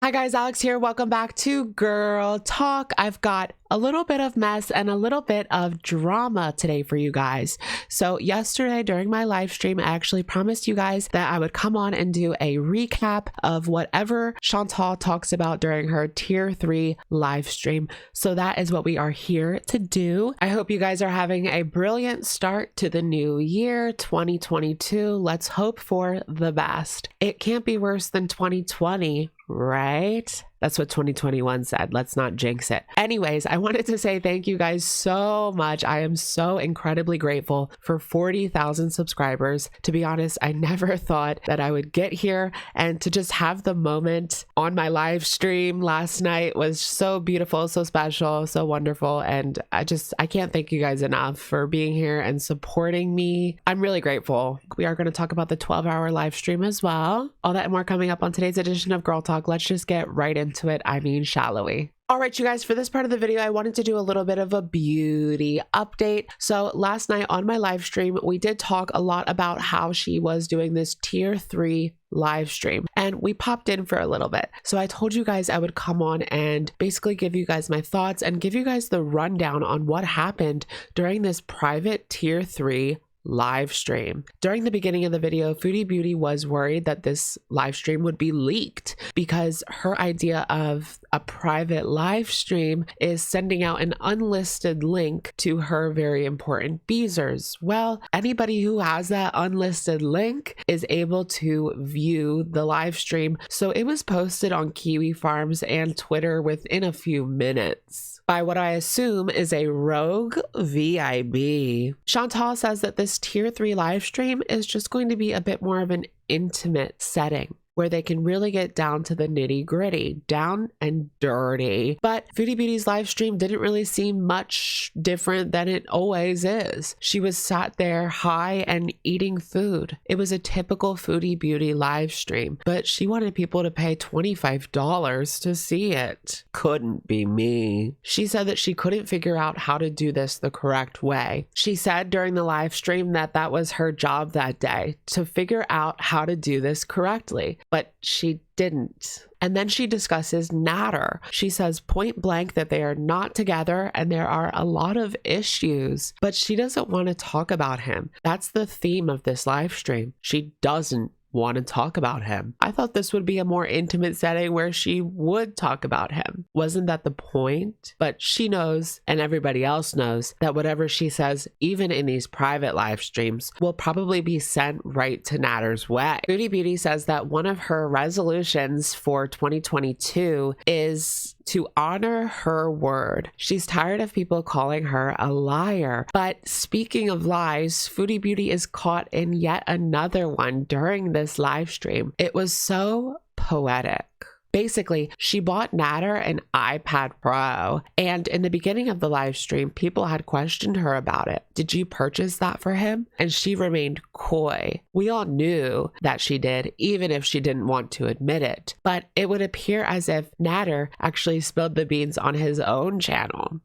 Hi guys, Alex here. Welcome back to Girl Talk. I've got a little bit of mess and a little bit of drama today for you guys. So yesterday during my live stream, I actually promised you guys that I would come on and do a recap of whatever Chantal talks about during her tier 3 live stream. So that is what we are here to do. I hope you guys are having a brilliant start to the new year, 2022. Let's hope for the best. It can't be worse than 2020. Right? That's what 2021 said. Let's not jinx it. Anyways, I wanted to say thank you guys so much. I am so incredibly grateful for 40,000 subscribers. To be honest, I never thought that I would get here, and to just have the moment on my live stream last night was so beautiful, so special, so wonderful. And I can't thank you guys enough for being here and supporting me. I'm really grateful. We are going to talk about the 12-hour live stream as well. All that and more coming up on today's edition of Girl Talk. Let's just get right into it. I mean, shall we? All right, you guys, for this part of the video, I wanted to do a little bit of a beauty update. So last night on my live stream, we did talk a lot about how she was doing this tier 3 live stream, and we popped in for a little bit. So I told you guys I would come on and basically give you guys my thoughts and give you guys the rundown on what happened during this private tier 3 live stream. During the beginning of the video, Foodie Beauty was worried that this live stream would be leaked because her idea of a private live stream is sending out an unlisted link to her very important Beezers. Well, anybody who has that unlisted link is able to view the live stream. So it was posted on Kiwi Farms and Twitter within a few minutes by what I assume is a rogue VIB. Chantal says that this tier 3 live stream is just going to be a bit more of an intimate setting where they can really get down to the nitty gritty, down and dirty. But Foodie Beauty's live stream didn't really seem much different than it always is. She was sat there high and eating food. It was a typical Foodie Beauty live stream, but she wanted people to pay $25 to see it. Couldn't be me. She said that she couldn't figure out how to do this the correct way. She said during the live stream that that was her job that day, to figure out how to do this correctly. But she didn't. And then she discusses Nader. She says point blank that they are not together and there are a lot of issues, but she doesn't want to talk about him. That's the theme of this live stream. She doesn't want to talk about him. I thought this would be a more intimate setting where she would talk about him. Wasn't that the point? But she knows, and everybody else knows, that whatever she says, even in these private live streams, will probably be sent right to Nader's way. Foodie Beauty says that one of her resolutions for 2022 is to honor her word. She's tired of people calling her a liar. But speaking of lies, Foodie Beauty is caught in yet another one during this live stream. It was so poetic. Basically, she bought Nader an iPad Pro, and in the beginning of the live stream, people had questioned her about it. Did you purchase that for him? And she remained coy. We all knew that she did, even if she didn't want to admit it. But it would appear as if Nader actually spilled the beans on his own channel.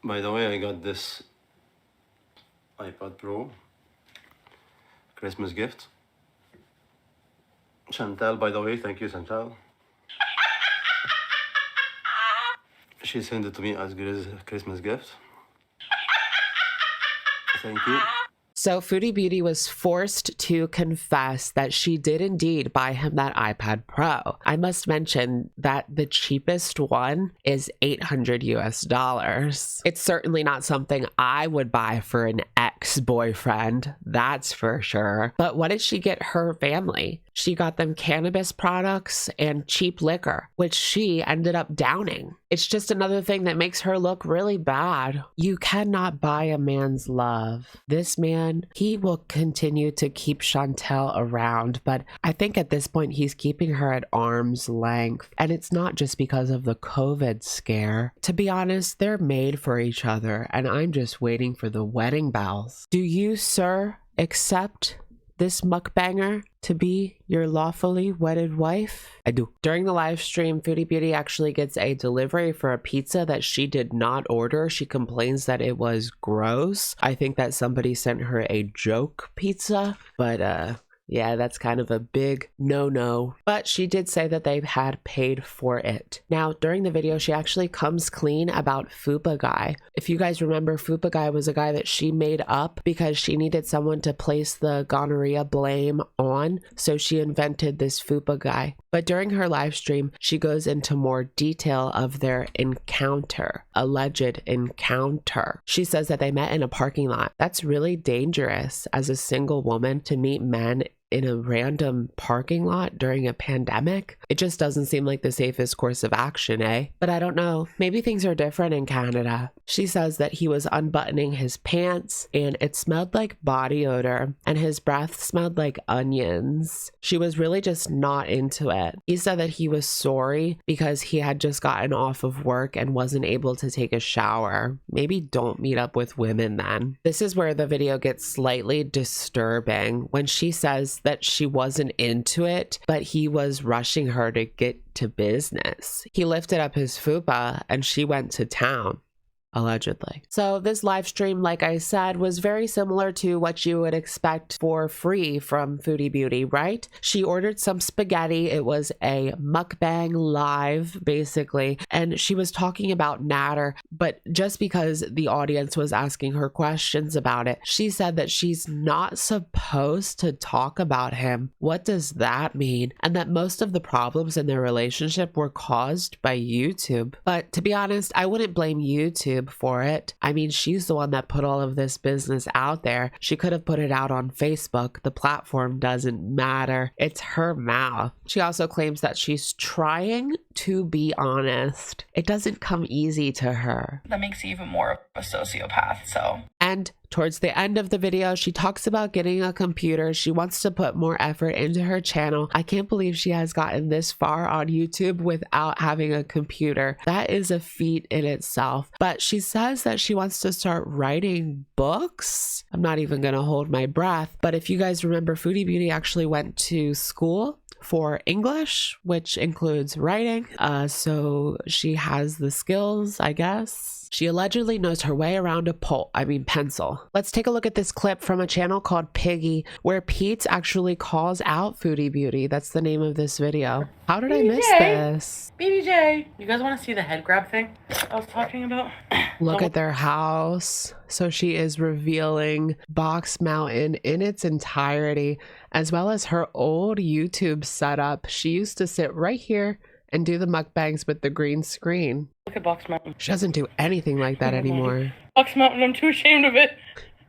By the way, I got this iPad Pro Christmas gift. Chantal, by the way, thank you, Chantal. She sent it to me as good as a Christmas gift. Thank you. So Foodie Beauty was forced to confess that she did indeed buy him that iPad Pro. I must mention that the cheapest one is $800 US. It's certainly not something I would buy for an ex-boyfriend, that's for sure. But what did she get her family? She got them cannabis products and cheap liquor, which she ended up downing. It's just another thing that makes her look really bad. You cannot buy a man's love. This man, he will continue to keep Chantal around, but I think at this point he's keeping her at arm's length. And it's not just because of the COVID scare. To be honest, they're made for each other, and I'm just waiting for the wedding bells. Do you, sir, accept this mukbanger to be your lawfully wedded wife? I do. During the live stream, Foodie Beauty actually gets a delivery for a pizza that she did not order. She complains that it was gross. I think that somebody sent her a joke pizza, but Yeah, that's kind of a big no-no. But she did say that they had paid for it. Now, during the video, she actually comes clean about Fupa Guy. If you guys remember, Fupa Guy was a guy that she made up because she needed someone to place the gonorrhea blame on. So she invented this Fupa Guy. But during her live stream, she goes into more detail of their encounter, alleged encounter. She says that they met in a parking lot. That's really dangerous as a single woman to meet men in a random parking lot during a pandemic. It just doesn't seem like the safest course of action, eh? But I don't know. Maybe things are different in Canada. She says that he was unbuttoning his pants and it smelled like body odor and his breath smelled like onions. She was really just not into it. He said that he was sorry because he had just gotten off of work and wasn't able to take a shower. Maybe don't meet up with women then. This is where the video gets slightly disturbing when she says that she wasn't into it, but he was rushing her to get to business. He lifted up his fupa and she went to town. Allegedly. So this live stream, like I said, was very similar to what you would expect for free from Foodie Beauty, right? She ordered some spaghetti. It was a mukbang live, basically. And she was talking about Nader, but just because the audience was asking her questions about it, she said that she's not supposed to talk about him. What does that mean? And that most of the problems in their relationship were caused by YouTube. But to be honest, I wouldn't blame YouTube for it. I mean, she's the one that put all of this business out there. She could have put it out on Facebook. The platform doesn't matter. It's her mouth. She also claims that she's trying to be honest. It doesn't come easy to her. That makes you even more of a sociopath, so. And towards the end of the video, she talks about getting a computer. She wants to put more effort into her channel. I can't believe she has gotten this far on YouTube without having a computer. That is a feat in itself. But she says that she wants to start writing books. I'm not even going to hold my breath. But if you guys remember, Foodie Beauty actually went to school for English, which includes writing. So she has the skills, I guess. She allegedly knows her way around a pencil. Let's take a look at this clip from a channel called Piggy, where Pete actually calls out Foodie Beauty. That's the name of this video. How did I miss this? BBJ, you guys want to see the head grab thing I was talking about? Look at their house. So she is revealing Box Mountain in its entirety, as well as her old YouTube setup. She used to sit right here and do the mukbangs with the green screen. Look at Box Mountain. She doesn't do anything like that anymore. Box Mountain, I'm too ashamed of it.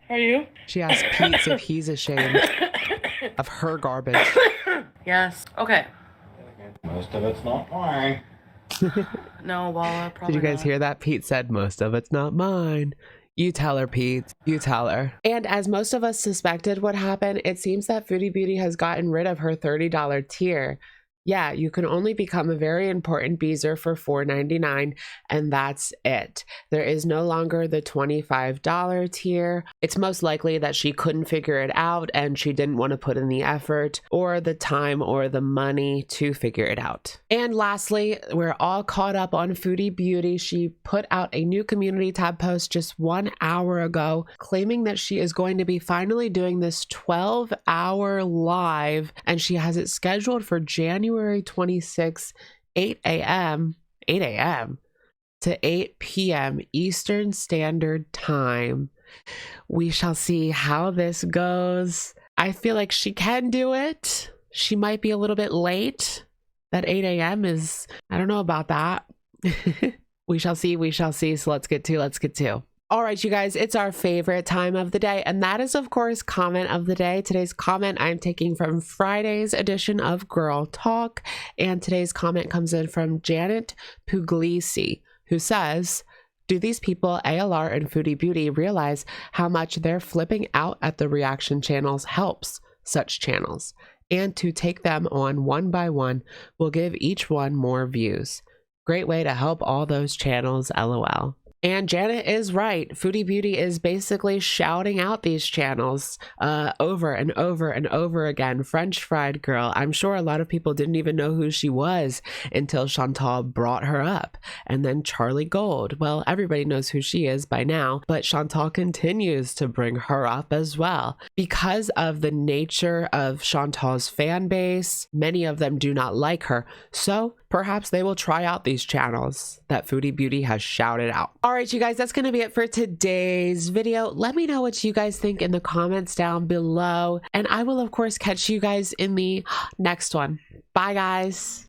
Are you? She asked Pete if he's ashamed of her garbage. Yes. Okay. Most of it's not mine. No, Walla, probably Did you guys not. hear that? Pete said, most of it's not mine. You tell her, Pete. You tell her. And as most of us suspected would happen, it seems that Foodie Beauty has gotten rid of her $30 tier. Yeah, you can only become a very important beezer for $4.99, and that's it. There is no longer the $25 tier. It's most likely that she couldn't figure it out and she didn't want to put in the effort or the time or the money to figure it out. And lastly, we're all caught up on Foodie Beauty. She put out a new community tab post just 1 hour ago, claiming that she is going to be finally doing this 12-hour live, and she has it scheduled for January 26, 8 a.m. to 8 p.m. Eastern Standard Time. We shall see how this goes. I feel like she can do it. She might be a little bit late. That 8 a.m. is, I don't know about that. We shall see, we shall see. So let's get to. All right, you guys, it's our favorite time of the day, and that is, of course, comment of the day. Today's comment I'm taking from Friday's edition of Girl Talk, and today's comment comes in from Janet Puglisi, who says, do these people, ALR and Foodie Beauty, realize how much their flipping out at the reaction channels helps such channels? And to take them on one by one will give each one more views. Great way to help all those channels, LOL. And Janet is right. Foodie Beauty is basically shouting out these channels over and over and over again. French Fried Girl. I'm sure a lot of people didn't even know who she was until Chantal brought her up. And then Charlie Gold. Well, everybody knows who she is by now, but Chantal continues to bring her up as well. Because of the nature of Chantal's fan base, many of them do not like her. So perhaps they will try out these channels that Foodie Beauty has shouted out. All right, you guys, that's going to be it for today's video. Let me know what you guys think in the comments down below. And I will, of course, catch you guys in the next one. Bye, guys.